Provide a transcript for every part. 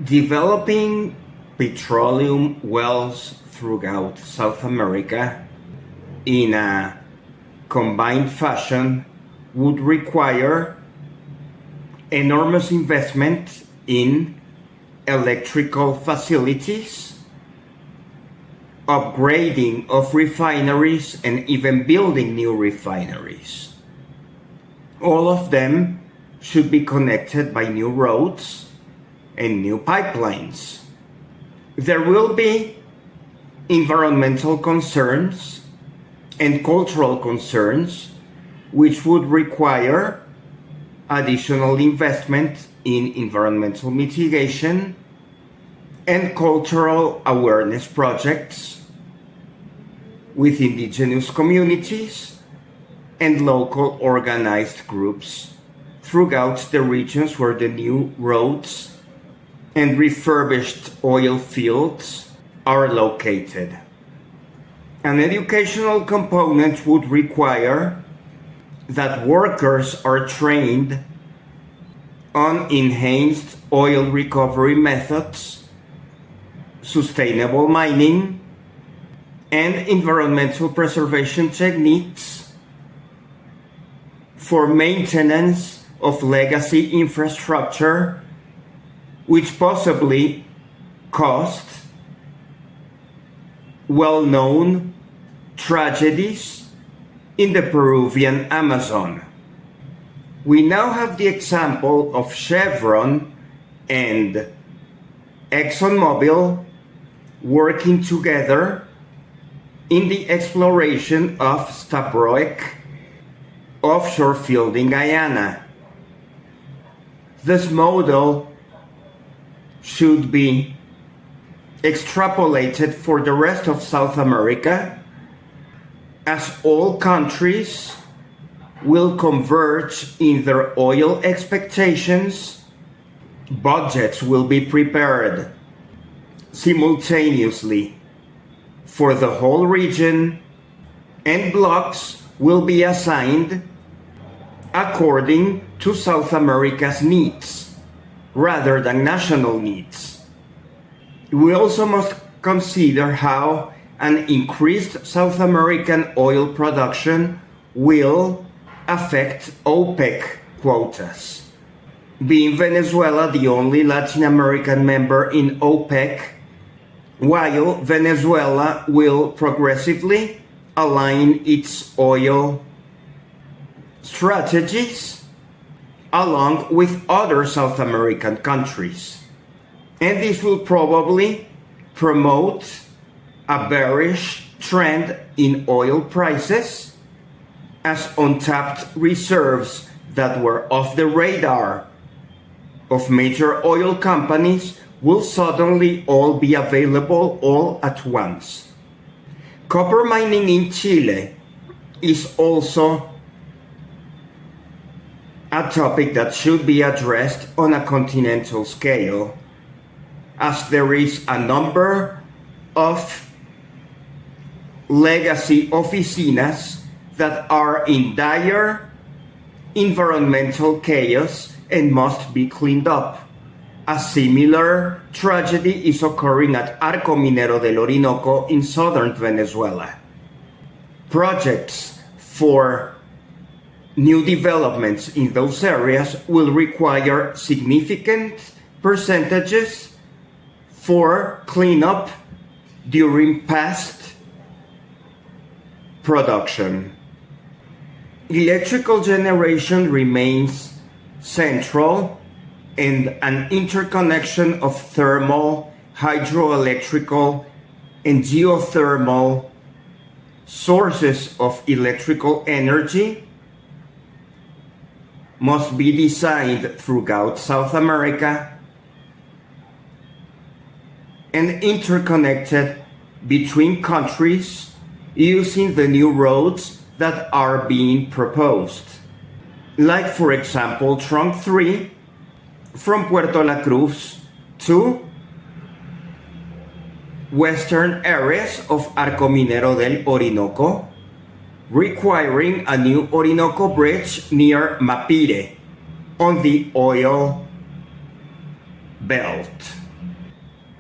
Developing petroleum wells throughout South America in a combined fashion would require enormous investment in electrical facilities, upgrading of refineries, and even building new refineries. All of them should be connected by new roads and new pipelines. There will be environmental concerns and cultural concerns which would require additional investment in environmental mitigation and cultural awareness projects with indigenous communities and local organized groups throughout the regions where the new roads and refurbished oil fields are located. An educational component would require that workers are trained on enhanced oil recovery methods, sustainable mining, and environmental preservation techniques for maintenance of legacy infrastructure, which possibly caused well-known tragedies in the Peruvian Amazon. We now have the example of Chevron and ExxonMobil working together in the exploration of Stabroek offshore field in Guyana. This model should be extrapolated for the rest of South America, as all countries will converge in their oil expectations. Budgets will be prepared simultaneously for the whole region, and blocks will be assigned according to South America's needs rather than national needs. We also must consider how an increased South American oil production will affect OPEC quotas. Being Venezuela the only Latin American member in OPEC, while Venezuela will progressively align its oil strategies along with other South American countries. And this will probably promote a bearish trend in oil prices, as untapped reserves that were off the radar of major oil companies will suddenly all be available all at once. Copper mining in Chile is also a topic that should be addressed on a continental scale, as there is a number of legacy oficinas that are in dire environmental chaos and must be cleaned up. A similar tragedy is occurring at Arco Minero del Orinoco in southern Venezuela. Projects for new developments in those areas will require significant percentages for cleanup during past production. Electrical generation remains central, and an interconnection of thermal, hydroelectrical, and geothermal sources of electrical energy must be designed throughout South America and interconnected between countries using the new roads that are being proposed. Like, for example, Trunk 3 from Puerto La Cruz to western areas of Arco Minero del Orinoco, requiring a new Orinoco bridge near Mapire on the oil belt.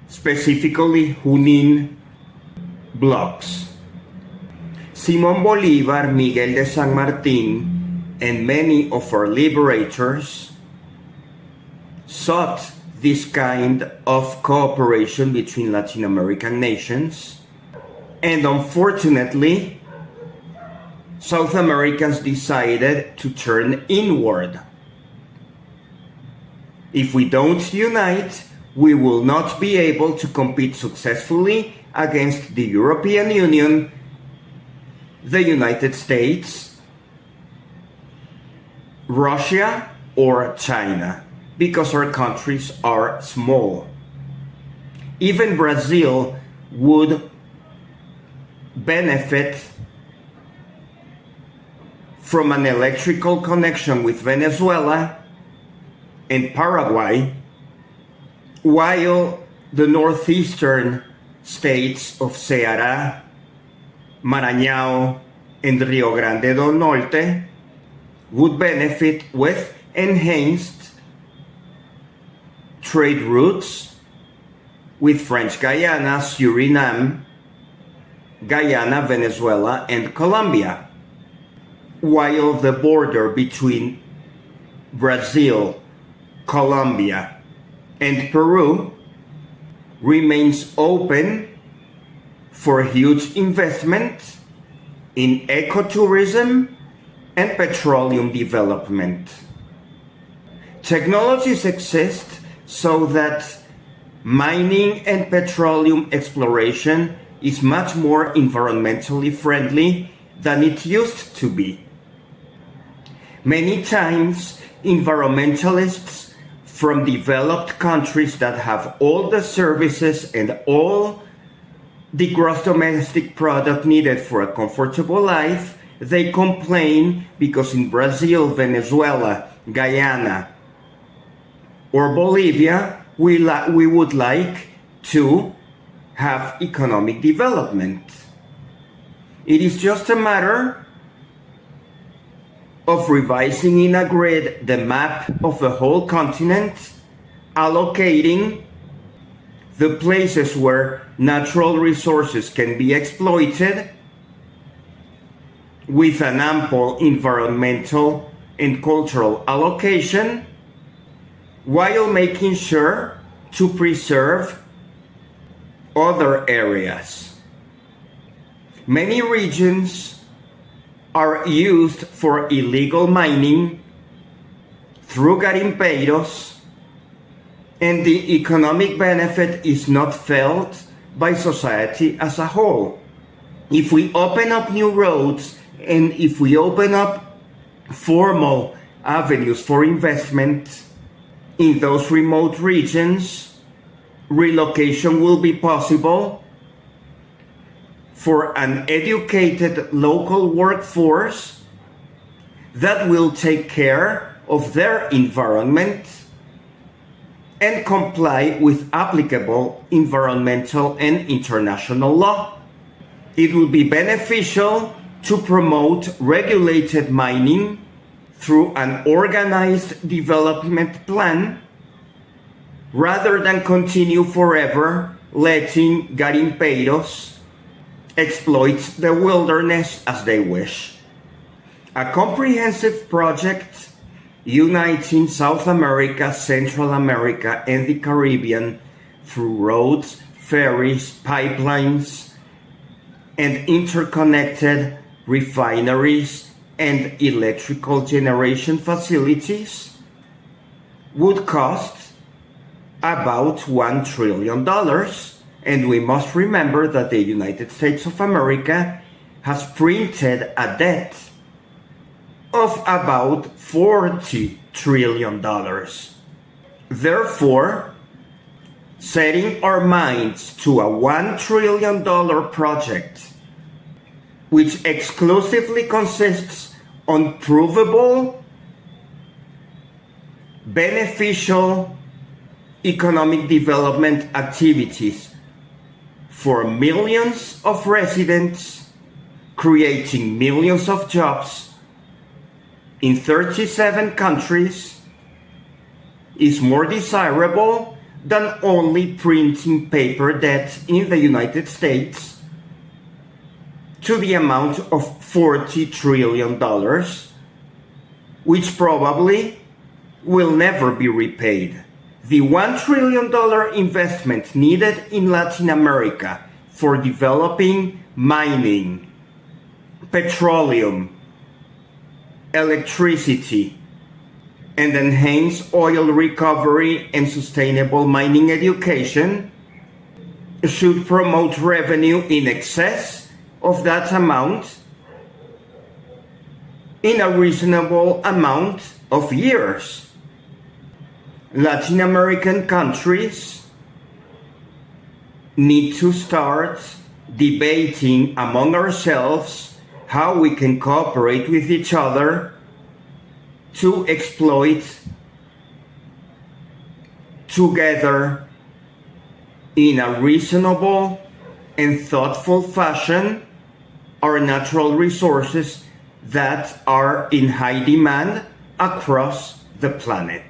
specifically Junín blocks. Simón Bolívar, Miguel de San Martín, and many of our liberators sought this kind of cooperation between Latin American nations, and unfortunately, South Americans decided to turn inward. If we don't unite, we will not be able to compete successfully against the European Union, the United States, Russia, or China, because our countries are small. Even Brazil would benefit from an electrical connection with Venezuela and Paraguay, while the northeastern states of Ceará, Maranhão, and Rio Grande do Norte would benefit with enhanced trade routes with French Guiana, Suriname, Guyana, Venezuela, and Colombia, while the border between Brazil, Colombia, and Peru remains open for huge investment in ecotourism and petroleum development. Technologies exist so that mining and petroleum exploration is much more environmentally friendly than it used to be. Many times, environmentalists from developed countries that have all the services and all the gross domestic product needed for a comfortable life, they complain because in Brazil, Venezuela, Guyana, or Bolivia, we would like to have economic development. It is just a matter of revising in a grid the map of the whole continent, allocating the places where natural resources can be exploited with an ample environmental and cultural allocation, while making sure to preserve other areas. Many regions are used for illegal mining through garimpeiros, and the economic benefit is not felt by society as a whole. If we open up new roads and if we open up formal avenues for investment in those remote regions, relocation will be possible for an educated local workforce that will take care of their environment and comply with applicable environmental and international law. It will be beneficial to promote regulated mining through an organized development plan rather than continue forever letting garimpeiros exploit the wilderness as they wish. A comprehensive project uniting South America, Central America, and the Caribbean through roads, ferries, pipelines, and interconnected refineries and electrical generation facilities would cost about $1 trillion. And we must remember that the United States of America has printed a debt of about $40 trillion. Therefore, setting our minds to a $1 trillion project, which exclusively consists on provable, beneficial economic development activities for millions of residents, creating millions of jobs in 37 countries, is more desirable than only printing paper debt in the United States to the amount of $40 trillion, which probably will never be repaid. The $1 trillion investment needed in Latin America for developing mining, petroleum, electricity, and enhanced oil recovery and sustainable mining education should promote revenue in excess of that amount in a reasonable amount of years. Latin American countries need to start debating among ourselves how we can cooperate with each other to exploit together in a reasonable and thoughtful fashion our natural resources that are in high demand across the planet.